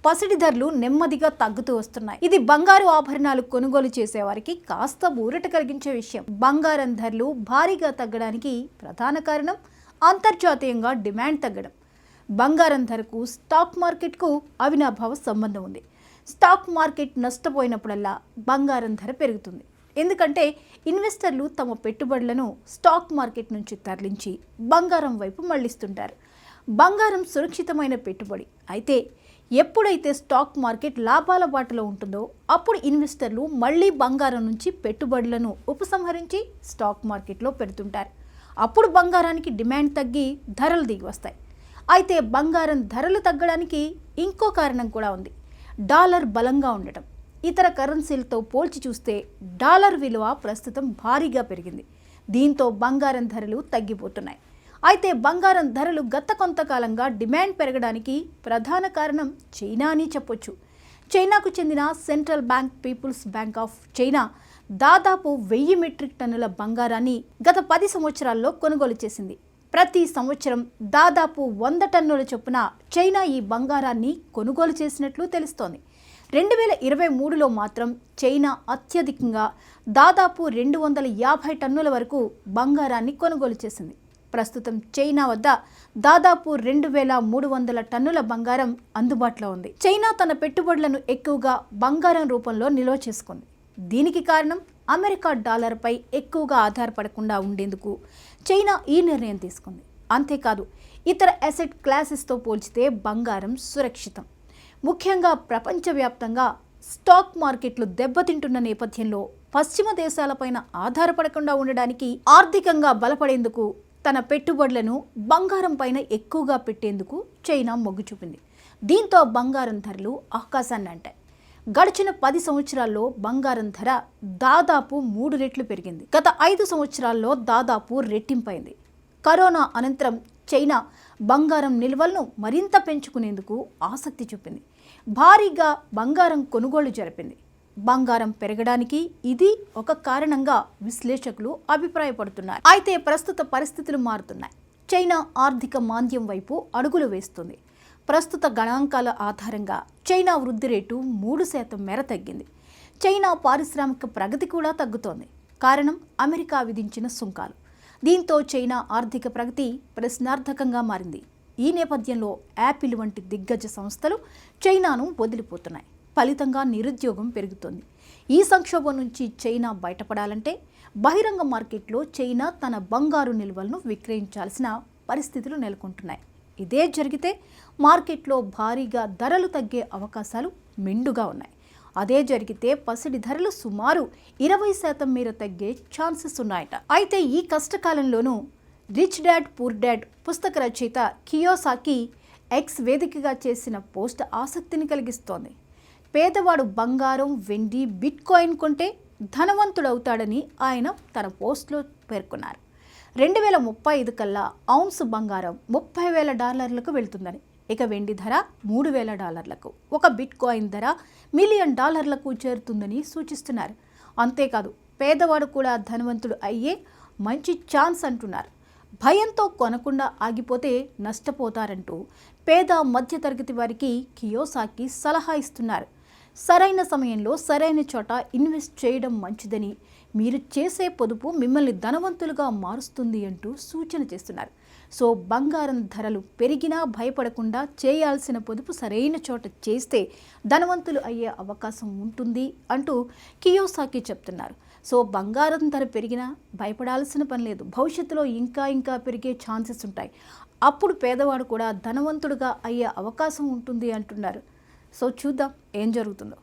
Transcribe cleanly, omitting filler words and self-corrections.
పసిడి ధరలు నెమ్మదిగా తగ్గుతూ వస్తున్నాయి. ఇది బంగారు ఆభరణాలు కొనుగోలు చేసేవారికి కాస్త ఊరట కలిగించే విషయం. బంగారం ధరలు భారీగా తగ్గడానికి ప్రధాన కారణం అంతర్జాతీయంగా డిమాండ్ తగ్గడం. బంగారం ధరకు స్టాక్ మార్కెట్కు అవినాభావ సంబంధం ఉంది. స్టాక్ మార్కెట్ నష్టపోయినప్పుడల్లా బంగారం ధర పెరుగుతుంది. ఎందుకంటే ఇన్వెస్టర్లు తమ పెట్టుబడులను స్టాక్ మార్కెట్ నుంచి తరలించి బంగారం వైపు మళ్లిస్తుంటారు. బంగారం సురక్షితమైన పెట్టుబడి. అయితే ఎప్పుడైతే స్టాక్ మార్కెట్ లాభాల బాటలో ఉంటుందో అప్పుడు ఇన్వెస్టర్లు మళ్ళీ బంగారం నుంచి పెట్టుబడులను ఉపసంహరించి స్టాక్ మార్కెట్లో పెడుతుంటారు. అప్పుడు బంగారానికి డిమాండ్ తగ్గి ధరలు దిగి వస్తాయి. అయితే బంగారం ధరలు తగ్గడానికి ఇంకో కారణం కూడా ఉంది. డాలర్ బలంగా ఉండటం. ఇతర కరెన్సీలతో పోల్చి చూస్తే డాలర్ విలువ ప్రస్తుతం భారీగా పెరిగింది. దీంతో బంగారం ధరలు తగ్గిపోతున్నాయి. అయితే బంగారం ధరలు గత కొంతకాలంగా డిమాండ్ పెరగడానికి ప్రధాన కారణం చైనా అని చెప్పొచ్చు. చైనాకు చెందిన central bank people's bank of China దాదాపు 1000 మెట్రిక్ టన్నుల బంగారాన్ని గత 10 సంవత్సరాల్లో కొనుగోలు చేసింది. ప్రతి సంవత్సరం దాదాపు 100 టన్నుల చొప్పున చైనా ఈ బంగారాన్ని కొనుగోలు చేసినట్లు తెలుస్తోంది. 2023లో మాత్రం చైనా అత్యధికంగా దాదాపు 250 టన్నుల వరకు బంగారాన్ని కొనుగోలు చేసింది. ప్రస్తుతం చైనా వద్ద దాదాపు 2300 టన్నుల బంగారం అందుబాటులో ఉంది. చైనా తన పెట్టుబడులను ఎక్కువగా బంగారం రూపంలో నిల్వ చేసుకుంది. దీనికి కారణం అమెరికా డాలర్పై ఎక్కువగా ఆధారపడకుండా ఉండేందుకు చైనా ఈ నిర్ణయం తీసుకుంది. అంతేకాదు ఇతర అసెట్ క్లాసెస్తో పోల్చితే బంగారం సురక్షితం. ముఖ్యంగా ప్రపంచవ్యాప్తంగా స్టాక్ మార్కెట్లు దెబ్బతింటున్న నేపథ్యంలో పశ్చిమ దేశాలపైన ఆధారపడకుండా ఉండడానికి, ఆర్థికంగా బలపడేందుకు తన పెట్టుబడులను బంగారం పైన ఎక్కువగా పెట్టేందుకు చైనా మొగ్గు చూపింది. దీంతో బంగారం ధరలు ఆకాశాన్ని అంటాయి. గడిచిన 10 సంవత్సరాల్లో బంగారం ధర దాదాపు 3 రెట్లు పెరిగింది. గత 5 సంవత్సరాల్లో దాదాపు రెట్టింపైంది. కరోనా అనంతరం చైనా బంగారం నిల్వలను మరింత పెంచుకునేందుకు ఆసక్తి చూపింది. భారీగా బంగారం కొనుగోళ్లు జరిపింది. బంగారం పెరగడానికి ఇది ఒక కారణంగా విశ్లేషకులు అభిప్రాయపడుతున్నారు. అయితే ప్రస్తుత పరిస్థితులు మారుతున్నాయి. చైనా ఆర్థిక మాంద్యం వైపు అడుగులు వేస్తుంది. ప్రస్తుత గణాంకాల ఆధారంగా చైనా వృద్ధి రేటు 3% మేర తగ్గింది. చైనా పారిశ్రామిక ప్రగతి కూడా తగ్గుతోంది. కారణం అమెరికా విధించిన సుంకాలు. దీంతో చైనా ఆర్థిక ప్రగతి ప్రశ్నార్థకంగా మారింది. ఈ నేపథ్యంలో యాపిల్ వంటి దిగ్గజ సంస్థలు చైనాను వదిలిపోతున్నాయి. ఫలితంగా నిరుద్యోగం పెరుగుతోంది. ఈ సంక్షోభం నుంచి చైనా బయటపడాలంటే బహిరంగ మార్కెట్లో చైనా తన బంగారు నిల్వలను విక్రయించాల్సిన పరిస్థితులు నెలకొంటున్నాయి. ఇదే జరిగితే మార్కెట్లో భారీగా ధరలు తగ్గే అవకాశాలు మెండుగా ఉన్నాయి. అదే జరిగితే పసిడి ధరలు సుమారు 20% మేర తగ్గే ఛాన్సెస్ ఉన్నాయట. అయితే ఈ కష్టకాలంలోనూ రిచ్ డాడ్ పూర్ డాడ్ పుస్తక రచయిత కియోసాకి ఎక్స్ వేదికగా చేసిన పోస్ట్ ఆసక్తిని కలిగిస్తోంది. పేదవాడు బంగారం, వెండి, బిట్ కాయిన్ కొంటే ధనవంతుడవుతాడని ఆయన తన పోస్ట్లో పేర్కొన్నారు. 2035 కల్లా ఔన్స్ బంగారం $30,000 వెళ్తుందని, ఇక వెండి ధర $3,000, ఒక బిట్ కాయిన్ ధర $1 మిలియన్ చేరుతుందని సూచిస్తున్నారు. అంతేకాదు పేదవాడు కూడా ధనవంతుడు అయ్యే మంచి ఛాన్స్ అంటున్నారు. భయంతో కొనకుండా ఆగిపోతే నష్టపోతారంటూ పేద మధ్యతరగతి వారికి కియోసాకి సలహా ఇస్తున్నారు. సరైన సమయంలో సరైన చోట ఇన్వెస్ట్ చేయడం మంచిదని, మీరు చేసే పొదుపు మిమ్మల్ని ధనవంతులుగా మారుస్తుంది అంటూ సూచన చేస్తున్నారు. సో బంగారం ధరలు పెరిగినా భయపడకుండా చేయాల్సిన పొదుపు సరైన చోట చేస్తే ధనవంతులు అయ్యే అవకాశం ఉంటుంది అంటూ కియోసాకి చెప్తున్నారు. సో బంగారం ధర పెరిగినా భయపడాల్సిన పని లేదు. భవిష్యత్తులో ఇంకా పెరిగే ఛాన్సెస్ ఉంటాయి. అప్పుడు పేదవాడు కూడా ధనవంతుడుగా అయ్యే అవకాశం ఉంటుంది అంటున్నారు. సో చూద్దాం ఏం జరుగుతుందో.